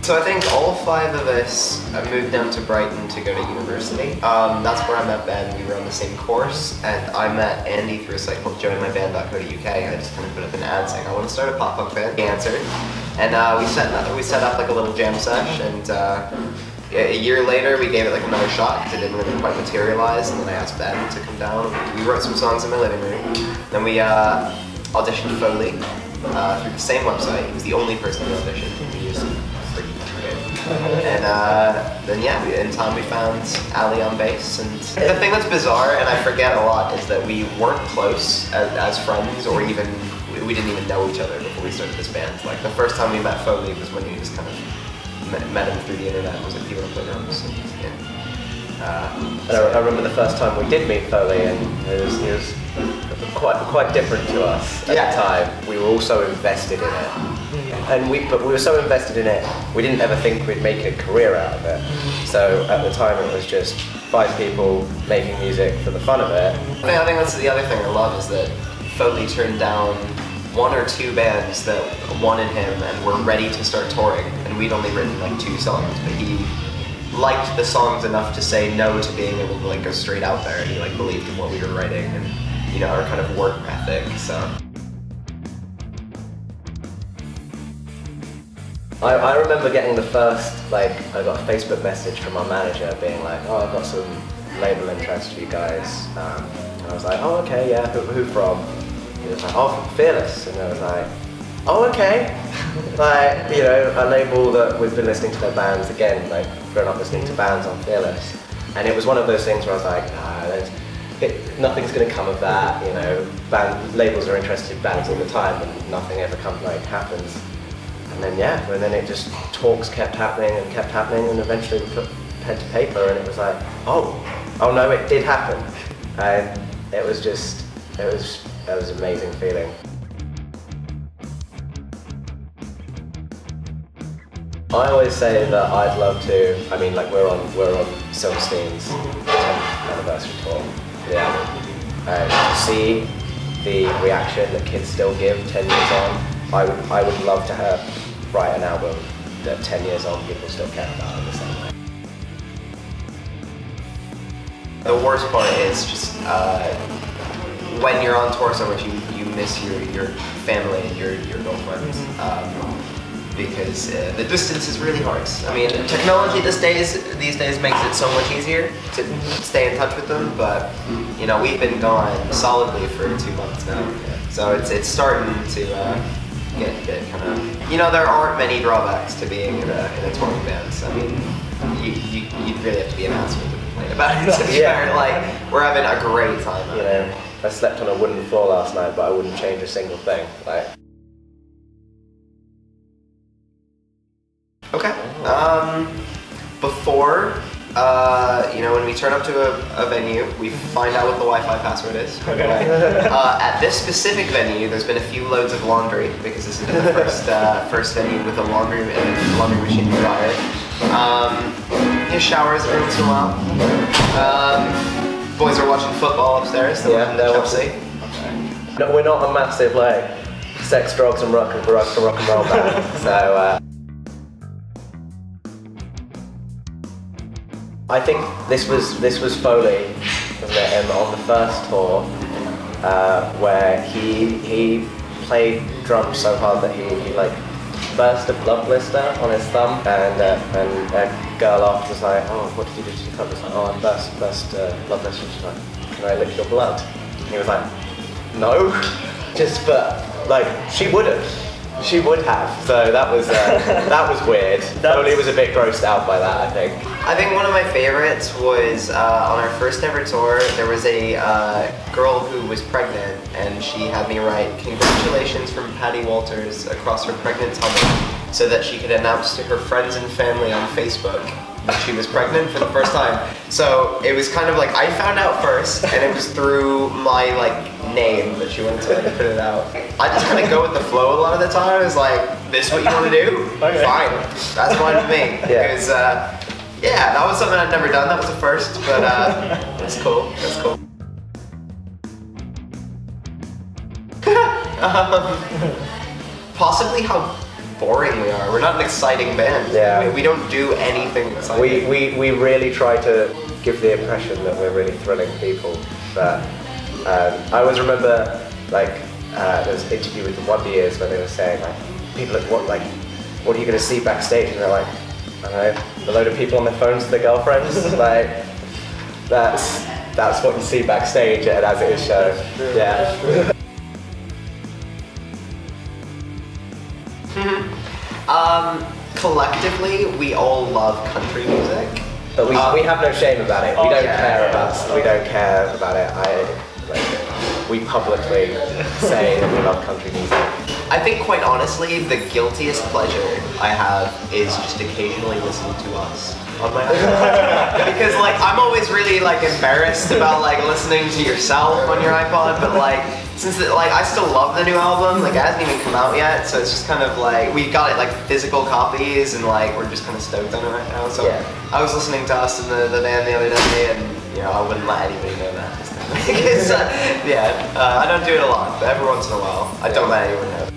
So I think all 5 of us moved down to Brighton to go to university. That's where I met Ben. We were on the same course, and I met Andy through a site called joinmyband.co.uk. I just kind of put up an ad saying I want to start a pop-punk band. He answered, and we set up like a little jam sesh, and a year later we gave it like another shot because it didn't really quite materialize, and then I asked Ben to come down. We wrote some songs in my living room. Then we auditioned Foley through the same website. He was the only person who auditioned. We used and then yeah, in time we found Ali on bass. And the thing that's bizarre, and I forget a lot, is that we weren't close as friends, or even we didn't even know each other before we started this band. Like the first time we met Foley was when we just kind of met him through the internet. It was like, "Do you want to play drums?" And, I remember the first time we did meet Foley, and he was quite different to us at the time. We were also invested in it. And we were so invested in it, we didn't ever think we'd make a career out of it. So at the time it was just 5 people making music for the fun of it. I think that's the other thing I love, is that Foley turned down 1 or 2 bands that wanted him and were ready to start touring, and we'd only written like 2 songs, but he liked the songs enough to say no to being able to like go straight out there, and he like believed in what we were writing and, you know, our kind of work ethic. So I remember getting the first, like, I got a Facebook message from our manager being like, "Oh, I've got some label interest for you guys." And I was like, "Oh, okay, yeah, who from?" He was like, "Oh, from Fearless." And I was like, "Oh, okay." Like, you know, a label that we've been listening to their bands, again, like, grown up listening to bands on Fearless. And it was one of those things where I was like, nothing's going to come of that, you know, labels are interested in bands all the time and nothing ever happens. And then yeah, and then it just, talks kept happening, and eventually we put pen to paper, and it was like, oh no, it did happen. And it was just, it was an amazing feeling. I always say that I'd love to, I mean, like, we're on Silverstein's 10th anniversary tour for the album, and to see the reaction that kids still give 10 years on, I would love to write an album that 10 years on people still care about in the same way. the worst part is just when you're on tour so much, you miss your family and your girlfriends. Because the distance is really hard. I mean, technology these days makes it so much easier to stay in touch with them, but you know, we've been gone solidly for 2 months now, so it's starting to get kind of, you know, there aren't many drawbacks to being in a touring band. So, I mean, you really have to be an asshole to complain about it. To be fair, like, we're having a great time. You know, I slept on a wooden floor last night, but I wouldn't change a single thing. Like. Okay. Before, you know, when we turn up to a venue, we find out what the Wi-Fi password is. Okay. At this specific venue, there's been a few loads of laundry because this is the first venue with a laundry machine and dryer. Showers every once in a while. Boys are watching football upstairs. They're Chelsea. Okay. No, we're not a massive like sex, drugs, and rock and roll band. So. I think this was Foley, wasn't it, on the first tour, where he played drums so hard that he like burst a blood blister on his thumb, and a girl after was like, "Oh, what did you do to your thumb?" He's like, "Oh, I burst blood blister." She's like, "Can I lick your blood?" And he was like, "No," but like she wouldn't. She would have, so that was weird. Foley was a bit grossed out by that, I think. I think one of my favorites was on our first ever tour, there was a girl who was pregnant, and she had me write "Congratulations" from Patty Walters across her pregnant tummy so that she could announce to her friends and family on Facebook that she was pregnant for the first time. So it was kind of like, I found out first, and it was through my like name that she wanted to like put it out. I just kind of go with the flow a lot of the time. It's like, this is what you want to do? Okay. Fine, that's fine with me. Because yeah, that was something I'd never done. That was a first, but that's cool. That's cool. Possibly how boring we are. We're not an exciting band. Yeah. We don't do anything exciting. We really try to give the impression that we're really thrilling people. But I always remember, like, there was an interview with the Wonder Years where they were saying, like, people what are you going to see backstage? And they're like, I don't know, a load of people on their phones with their girlfriends. Like, that's what you see backstage at As It Is show. Yeah. Collectively, we all love country music. But we have no shame about it. We don't care about it. We don't care about it. We publicly say that we love country music. I think, quite honestly, the guiltiest pleasure I have is just occasionally listening to us on my iPod. Because, like, I'm always really, like, embarrassed about, like, listening to yourself on your iPod, but, like, since, like, I still love the new album, like, it hasn't even come out yet, so it's just kind of, like, we got it, like, physical copies, and, like, we're just kind of stoked on it right now, so yeah. I was listening to us in the band the other day, and, you know, I wouldn't let anybody know that. Because, I don't do it a lot, but every once in a while, I don't let anyone know.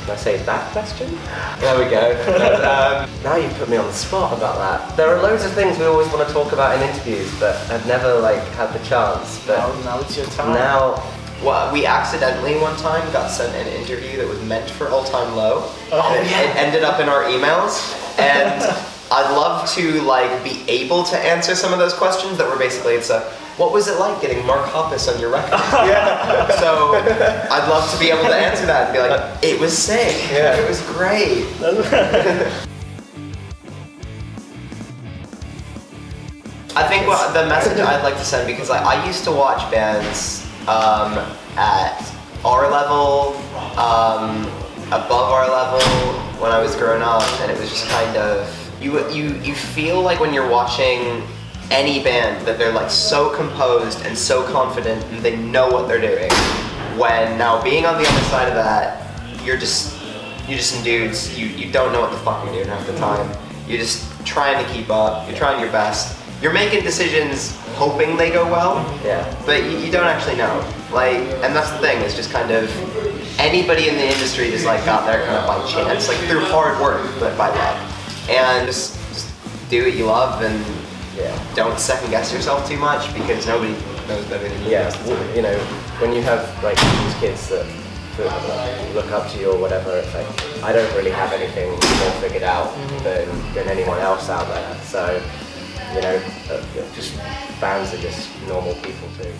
Can I say that question? There we go. Now you've put me on the spot about that. There are loads of things we always want to talk about in interviews, but I've never, like, had the chance. But now it's your time. Now, well, we accidentally one time got sent an interview that was meant for All Time Low. Oh, and it ended up in our emails, and I'd love to, like, be able to answer some of those questions that were basically, what was it like getting Mark Hoppus on your record? yeah. So I'd love to be able to answer that and be like, it was sick. Yeah. It was great. I think the message I'd like to send, because I used to watch bands at our level, above our level when I was growing up, and it was just kind of, you feel like when you're watching any band that they're, like, so composed and so confident and they know what they're doing, when now being on the other side of that, you're just some dudes, you don't know what the fuck you're doing half the time. You're just trying to keep up, you're trying your best. You're making decisions hoping they go well, but you don't actually know. Like, and that's the thing, it's just kind of, anybody in the industry just, like, got there kind of by chance, like, through hard work, but by luck. And just do what you love, and don't second guess yourself too much, because nobody knows better than you. Yeah, you know, when you have, like, these kids that look up to you or whatever, it's like, I don't really have anything more figured out than anyone else out there. So, you know, just bands are just normal people too.